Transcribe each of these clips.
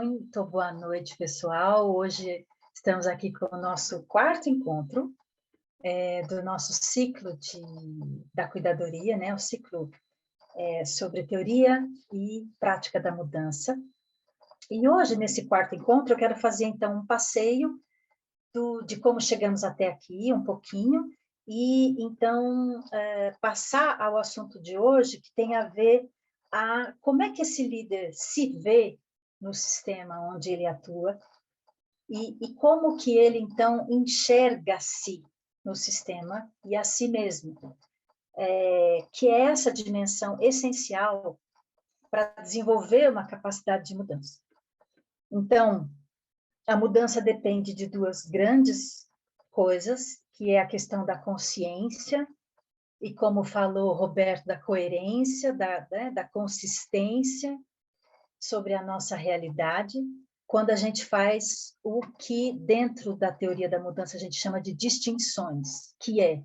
Muito boa noite, pessoal. Hoje estamos aqui com o nosso quarto encontro do nosso ciclo da cuidadoria, né? O ciclo sobre teoria e prática da mudança. E hoje, nesse quarto encontro, eu quero fazer, então, um passeio de como chegamos até aqui, um pouquinho, e, então, passar ao assunto de hoje, que tem a ver como é que esse líder se vê no sistema onde ele atua, e como que ele, então, enxerga-se no sistema e a si mesmo, que é essa dimensão essencial para desenvolver uma capacidade de mudança. Então, a mudança depende de duas grandes coisas, que é a questão da consciência, e como falou Roberto, da coerência, da consistência sobre a nossa realidade, quando a gente faz o que dentro da teoria da mudança a gente chama de distinções, que é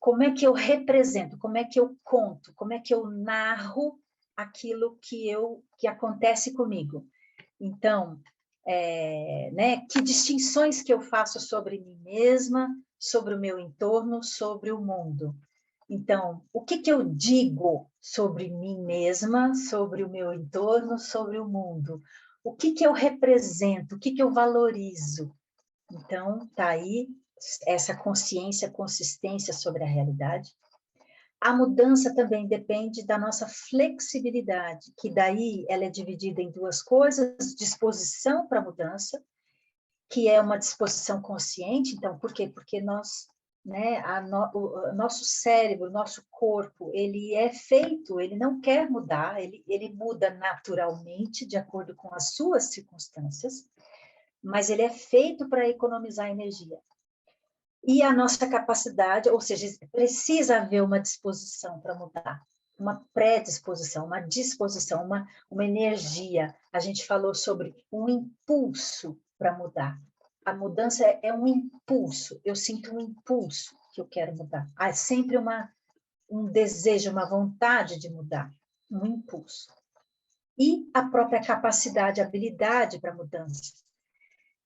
como é que eu represento, como é que eu conto, como é que eu narro aquilo que acontece comigo. Então, que distinções que eu faço sobre mim mesma, sobre o meu entorno, sobre o mundo. Então, o que eu digo sobre mim mesma, sobre o meu entorno, sobre o mundo? O que eu represento, o que eu valorizo? Então, está aí essa consciência, consistência sobre a realidade. A mudança também depende da nossa flexibilidade, que daí ela é dividida em duas coisas: disposição para a mudança, que é uma disposição consciente. Então, por quê? Porque nós, o nosso cérebro, o nosso corpo, ele é feito, ele não quer mudar, ele muda naturalmente, de acordo com as suas circunstâncias, mas ele é feito para economizar energia. E a nossa capacidade, ou seja, precisa haver uma disposição para mudar, uma predisposição, uma disposição, uma energia. A gente falou sobre um impulso para mudar. A mudança é um impulso, eu sinto um impulso que eu quero mudar. Há sempre um desejo, uma vontade de mudar, um impulso. E a própria capacidade, habilidade para mudança,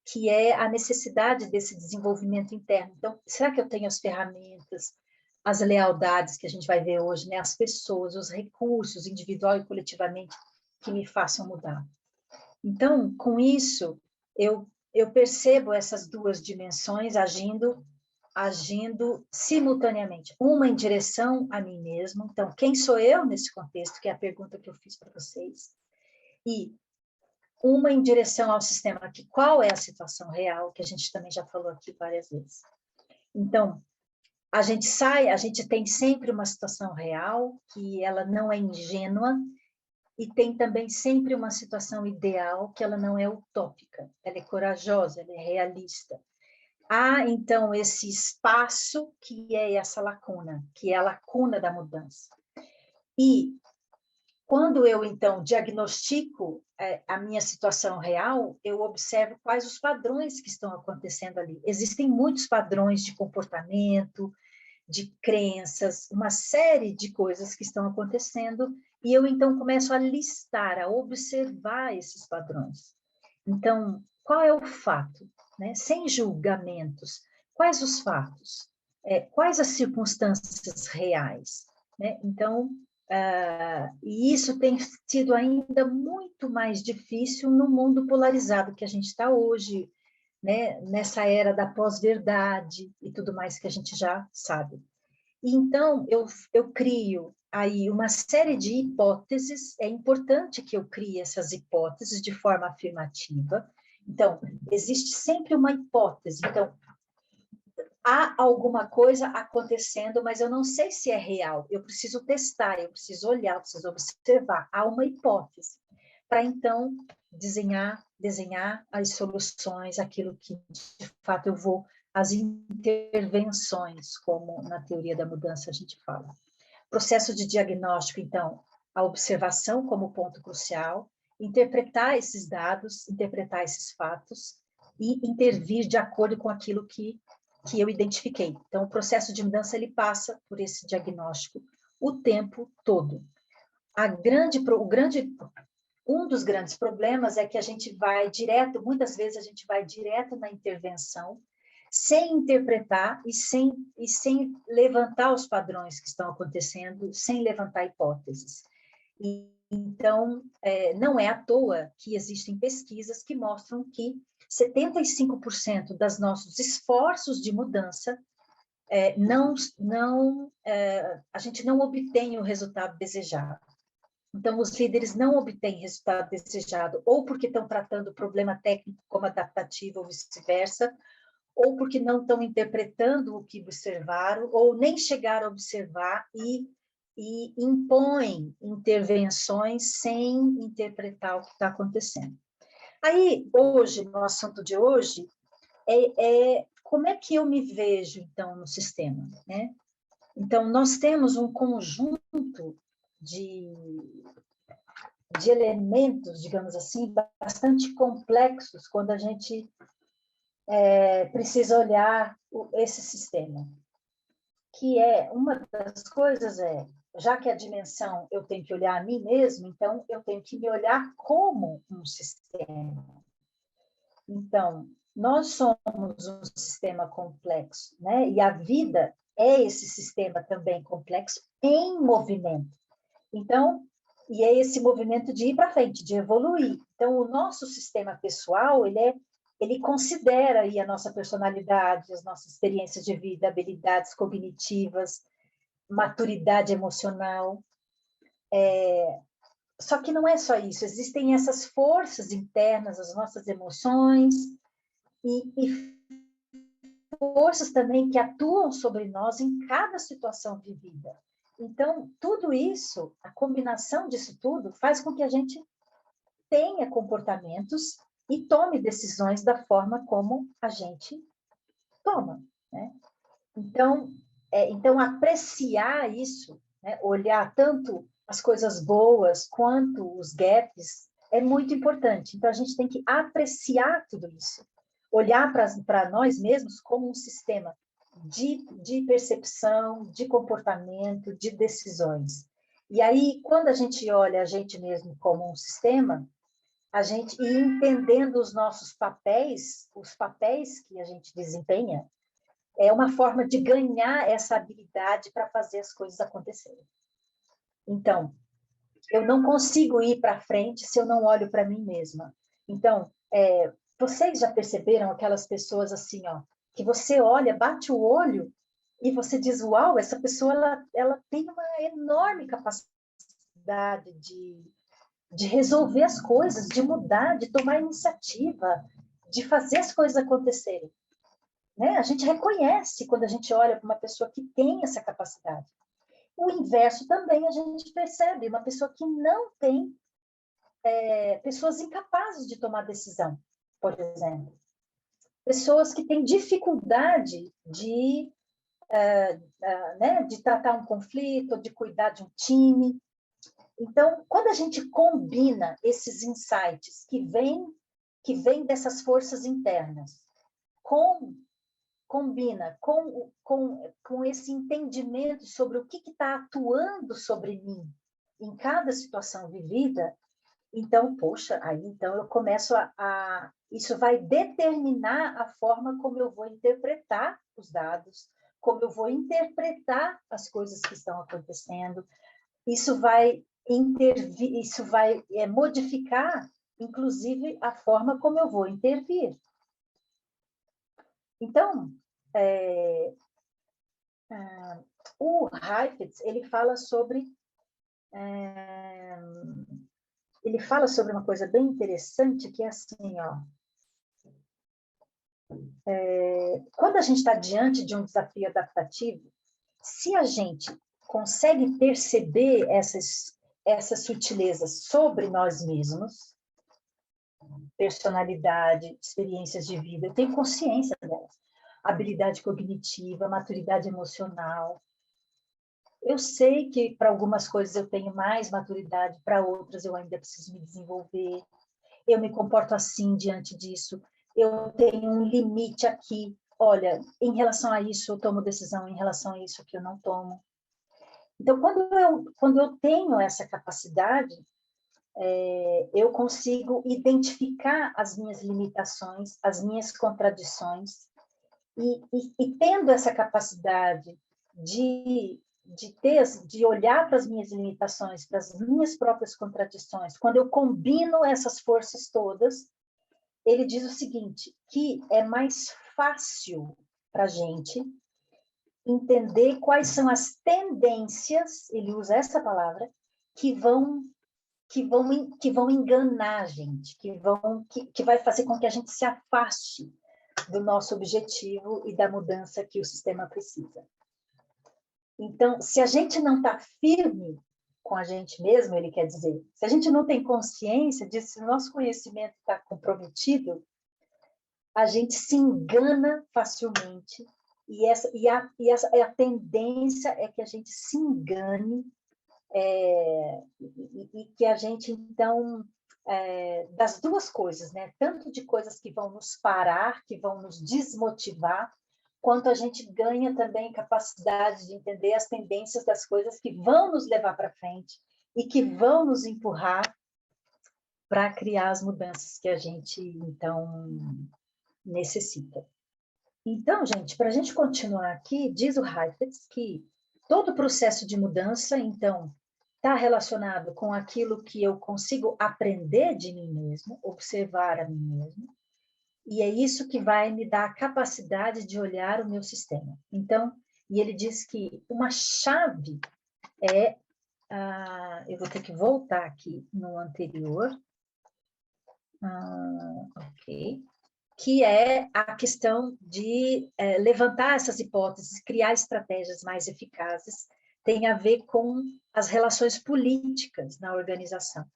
que é a necessidade desse desenvolvimento interno. Então, será que eu tenho as ferramentas, as lealdades que a gente vai ver hoje, né? As pessoas, os recursos, individual e coletivamente, que me façam mudar? Então, com isso, eu percebo essas duas dimensões agindo simultaneamente. Uma em direção a mim mesmo. Então, quem sou eu nesse contexto, que é a pergunta que eu fiz para vocês. E uma em direção ao sistema, que qual é a situação real, que a gente também já falou aqui várias vezes. Então, a gente tem sempre uma situação real, que ela não é ingênua, e tem também sempre uma situação ideal, que ela não é utópica, ela é corajosa, ela é realista. Há, então, esse espaço que é essa lacuna, que é a lacuna da mudança. E quando eu, então, diagnostico a minha situação real, eu observo quais os padrões que estão acontecendo ali. Existem muitos padrões de comportamento, de crenças, uma série de coisas que estão acontecendo, e eu, então, começo a listar, a observar esses padrões. Então, qual é o fato? Né? Sem julgamentos. Quais os fatos? Quais as circunstâncias reais? Né? Então, e isso tem sido ainda muito mais difícil no mundo polarizado que a gente está hoje, né? Nessa era da pós-verdade e tudo mais que a gente já sabe. E então, eu crio aí uma série de hipóteses. É importante que eu crie essas hipóteses de forma afirmativa. Então, existe sempre uma hipótese. Então, há alguma coisa acontecendo, mas eu não sei se é real. Eu preciso testar, eu preciso olhar, eu preciso observar. Há uma hipótese para, então, desenhar as soluções, aquilo que, de fato, eu vou, as intervenções, como na teoria da mudança a gente fala. Processo de diagnóstico, então, a observação como ponto crucial, interpretar esses dados, interpretar esses fatos e intervir de acordo com aquilo que eu identifiquei. Então, o processo de mudança, ele passa por esse diagnóstico o tempo todo. Um dos grandes problemas é que a gente vai direto, muitas vezes a gente vai direto na intervenção, sem interpretar e sem levantar os padrões que estão acontecendo, sem levantar hipóteses. Então, não é à toa que existem pesquisas que mostram que 75% dos nossos esforços de mudança, a gente não obtém o resultado desejado. Então, os líderes não obtêm resultado desejado, ou porque estão tratando o problema técnico como adaptativo, ou vice-versa, ou porque não estão interpretando o que observaram, ou nem chegaram a observar e impõem intervenções sem interpretar o que está acontecendo. Aí, hoje, no assunto de hoje, como é que eu me vejo, então, no sistema, né? Então, nós temos um conjunto de elementos, digamos assim, bastante complexos quando a gente precisa olhar esse sistema. Que uma das coisas já que a dimensão eu tenho que olhar a mim mesmo, então eu tenho que me olhar como um sistema. Então, nós somos um sistema complexo, né? E a vida é esse sistema também complexo em movimento. Então, e é esse movimento de ir para frente, de evoluir. Então, o nosso sistema pessoal, ele considera aí a nossa personalidade, as nossas experiências de vida, habilidades cognitivas, maturidade emocional. Só que não é só isso, existem essas forças internas, as nossas emoções, e forças também que atuam sobre nós em cada situação vivida. Então, tudo isso, a combinação disso tudo, faz com que a gente tenha comportamentos e tome decisões da forma como a gente toma, né? Então apreciar isso, né? Olhar tanto as coisas boas quanto os gaps é muito importante. Então, a gente tem que apreciar tudo isso. Olhar para nós mesmos como um sistema de percepção, de comportamento, de decisões. E aí, quando a gente olha a gente mesmo como um sistema, a gente ir entendendo os nossos papéis, os papéis que a gente desempenha, é uma forma de ganhar essa habilidade para fazer as coisas acontecerem. Então, eu não consigo ir para frente se eu não olho para mim mesma. Então, vocês já perceberam aquelas pessoas assim, ó, que você olha, bate o olho e você diz, uau, essa pessoa ela tem uma enorme capacidade de resolver as coisas, de mudar, de tomar iniciativa, de fazer as coisas acontecerem. Né? A gente reconhece quando a gente olha para uma pessoa que tem essa capacidade. O inverso também a gente percebe, uma pessoa que não tem, pessoas incapazes de tomar decisão, por exemplo. Pessoas que têm dificuldade né, de tratar um conflito, de cuidar de um time. Então, quando a gente combina esses insights que vêm dessas forças internas, combina com esse entendimento sobre o que está atuando sobre mim em cada situação vivida, então, poxa, aí então eu começo isso vai determinar a forma como eu vou interpretar os dados, como eu vou interpretar as coisas que estão acontecendo. Isso vai intervir, isso vai modificar, inclusive, a forma como eu vou intervir. Então, o Heifetz, ele fala sobre uma coisa bem interessante, que é assim, ó, quando a gente está diante de um desafio adaptativo, se a gente consegue perceber essas sutilezas sobre nós mesmos, personalidade, experiências de vida, eu tenho consciência delas, habilidade cognitiva, maturidade emocional. Eu sei que para algumas coisas eu tenho mais maturidade, para outras eu ainda preciso me desenvolver. Eu me comporto assim diante disso. Eu tenho um limite aqui. Olha, em relação a isso eu tomo decisão, em relação a isso que eu não tomo. Então, quando eu tenho essa capacidade, eu consigo identificar as minhas limitações, as minhas contradições, e tendo essa capacidade de olhar para as minhas limitações, para as minhas próprias contradições, quando eu combino essas forças todas, ele diz o seguinte, que é mais fácil para a gente entender quais são as tendências, ele usa essa palavra, que vão enganar a gente, que vai fazer com que a gente se afaste do nosso objetivo e da mudança que o sistema precisa. Então, se a gente não está firme com a gente mesmo, ele quer dizer, se a gente não tem consciência disso, se o nosso conhecimento está comprometido, a gente se engana facilmente, e a tendência é que a gente se engane, e que a gente, então, das duas coisas, né? Tanto de coisas que vão nos parar, que vão nos desmotivar, quanto a gente ganha também capacidade de entender as tendências das coisas que vão nos levar para frente e que vão nos empurrar para criar as mudanças que a gente, então, necessita. Então, gente, para a gente continuar aqui, diz o Heifetz que todo o processo de mudança, então, está relacionado com aquilo que eu consigo aprender de mim mesmo, observar a mim mesmo, e é isso que vai me dar a capacidade de olhar o meu sistema. Então, e ele diz que uma chave é, eu vou ter que voltar aqui no anterior, ok, que é a questão de levantar essas hipóteses, criar estratégias mais eficazes, tem a ver com as relações políticas na organização.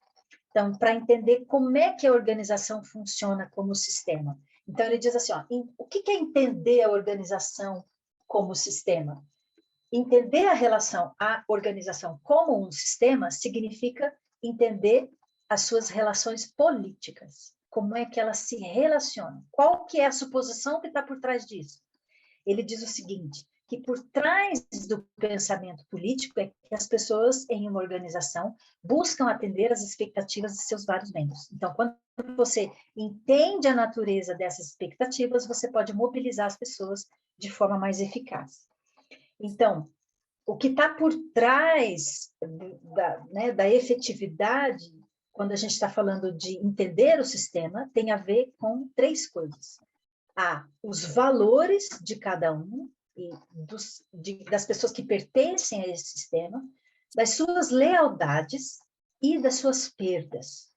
Então, para entender como é que a organização funciona como sistema. Então, ele diz assim, ó, o que é entender a organização como sistema? Entender a relação à organização como um sistema significa entender as suas relações políticas. Como é que elas se relacionam? Qual que é a suposição que está por trás disso? Ele diz o seguinte, que por trás do pensamento político é que as pessoas em uma organização buscam atender às expectativas de seus vários membros. Então, quando você entende a natureza dessas expectativas, você pode mobilizar as pessoas de forma mais eficaz. Então, o que está por trás da efetividade, quando a gente está falando de entender o sistema, tem a ver com três coisas. Os valores de cada um, das pessoas que pertencem a esse sistema, das suas lealdades e das suas perdas.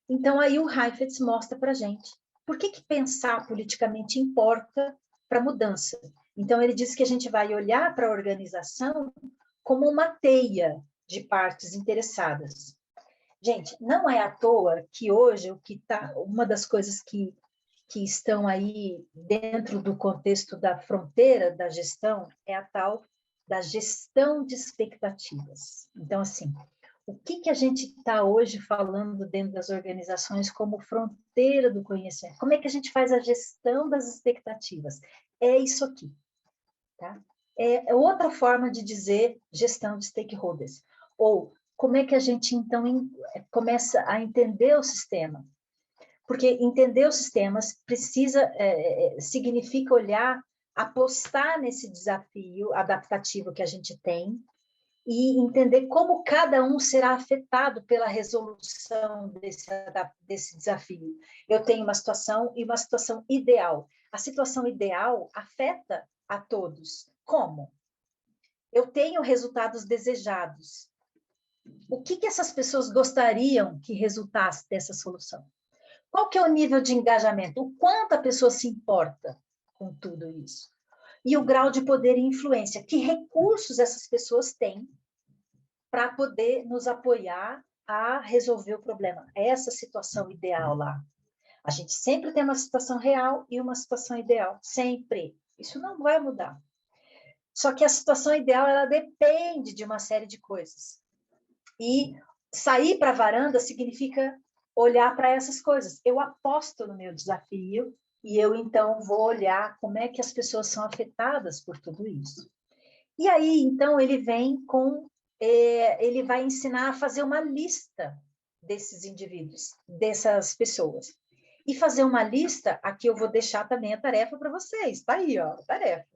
Então, aí o Heifetz mostra para a gente por que pensar politicamente importa para a mudança. Então, ele diz que a gente vai olhar para a organização como uma teia de partes interessadas. Gente, não é à toa que hoje uma das coisas que estão aí dentro do contexto da fronteira da gestão é a tal da gestão de expectativas. Então, assim, o que a gente está hoje falando dentro das organizações como fronteira do conhecimento? Como é que a gente faz a gestão das expectativas? É isso aqui, tá? É outra forma de dizer gestão de stakeholders. Ou como é que a gente, então, começa a entender o sistema? Porque entender os sistemas significa olhar, apostar nesse desafio adaptativo que a gente tem e entender como cada um será afetado pela resolução desse desafio. Eu tenho uma situação e uma situação ideal. A situação ideal afeta a todos. Como? Eu tenho resultados desejados. O que essas pessoas gostariam que resultasse dessa solução? Qual que é o nível de engajamento? O quanto a pessoa se importa com tudo isso? E o grau de poder e influência. Que recursos essas pessoas têm para poder nos apoiar a resolver o problema? Essa situação ideal lá. A gente sempre tem uma situação real e uma situação ideal. Sempre. Isso não vai mudar. Só que a situação ideal, ela depende de uma série de coisas. E sair para a varanda significa olhar para essas coisas. Eu aposto no meu desafio e eu, então, vou olhar como é que as pessoas são afetadas por tudo isso. E aí, então, ele vai ensinar a fazer uma lista desses indivíduos, dessas pessoas. E fazer uma lista, aqui eu vou deixar também a tarefa para vocês, tá aí, ó, a tarefa.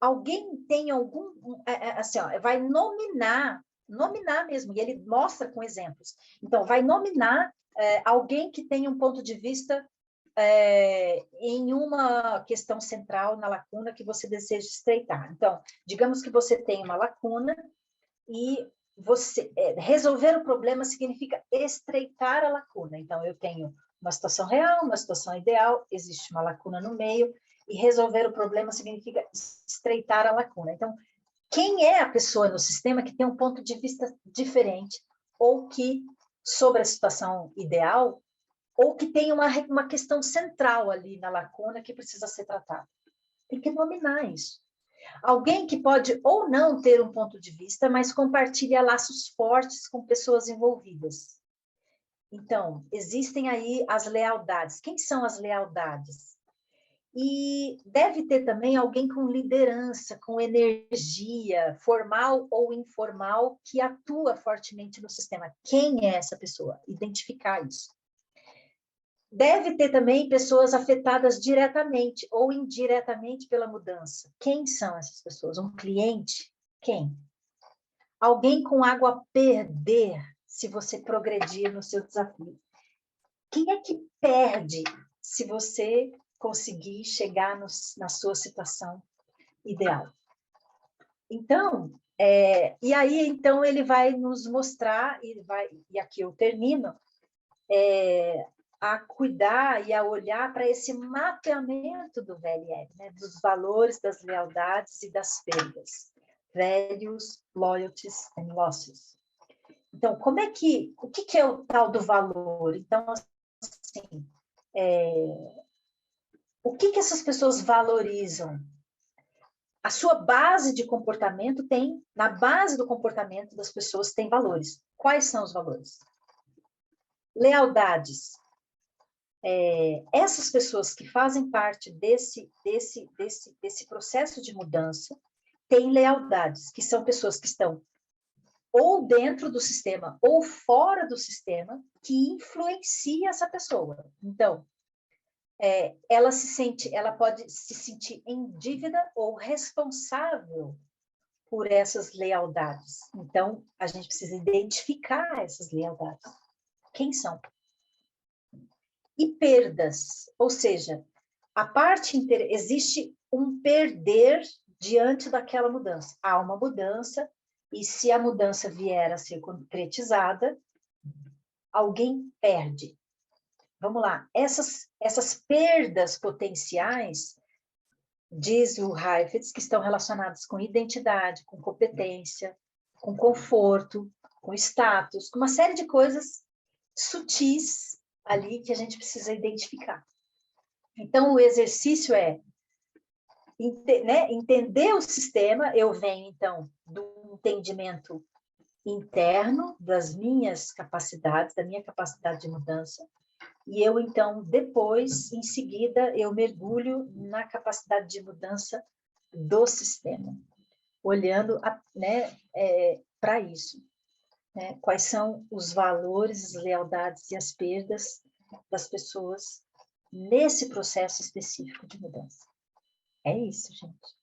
Alguém tem algum, assim, ó, vai nominar mesmo, e ele mostra com exemplos. Então, vai nominar alguém que tem um ponto de vista em uma questão central na lacuna que você deseja estreitar. Então, digamos que você tem uma lacuna e você resolver o problema significa estreitar a lacuna. Então, eu tenho uma situação real, uma situação ideal, existe uma lacuna no meio, e resolver o problema significa estreitar a lacuna. Então, quem é a pessoa no sistema que tem um ponto de vista diferente, ou que, sobre a situação ideal, ou que tem uma questão central ali na lacuna que precisa ser tratada? Tem que nominar isso. Alguém que pode ou não ter um ponto de vista, mas compartilha laços fortes com pessoas envolvidas. Então, existem aí as lealdades. Quem são as lealdades? E deve ter também alguém com liderança, com energia, formal ou informal, que atua fortemente no sistema. Quem é essa pessoa? Identificar isso. Deve ter também pessoas afetadas diretamente ou indiretamente pela mudança. Quem são essas pessoas? Um cliente? Quem? Alguém com algo a perder se você progredir no seu desafio. Quem é que perde se você conseguir chegar na sua situação ideal? Então, e aí, então, ele vai nos mostrar, e aqui eu termino, a cuidar e a olhar para esse mapeamento do VLL, né? Dos valores, das lealdades e das perdas. Values, loyalties and losses. Então, o que é o tal do valor? Então, assim, o que essas pessoas valorizam? A sua base de comportamento na base do comportamento das pessoas tem valores. Quais são os valores? Lealdades. Essas pessoas que fazem parte desse processo de mudança têm lealdades, que são pessoas que estão ou dentro do sistema ou fora do sistema, que influencia essa pessoa. Então, ela pode se sentir em dívida ou responsável por essas lealdades. Então, a gente precisa identificar essas lealdades. Quem são? E perdas, ou seja, existe um perder diante daquela mudança. Há uma mudança, e se a mudança vier a ser concretizada, alguém perde. Vamos lá, essas perdas potenciais, diz o Heifetz, que estão relacionadas com identidade, com competência, com conforto, com status, com uma série de coisas sutis ali que a gente precisa identificar. Então, o exercício entender o sistema. Eu venho, então, do entendimento interno das minhas capacidades, da minha capacidade de mudança, e eu, então, depois, em seguida, eu mergulho na capacidade de mudança do sistema, olhando para isso. Né? Quais são os valores, as lealdades e as perdas das pessoas nesse processo específico de mudança. É isso, gente.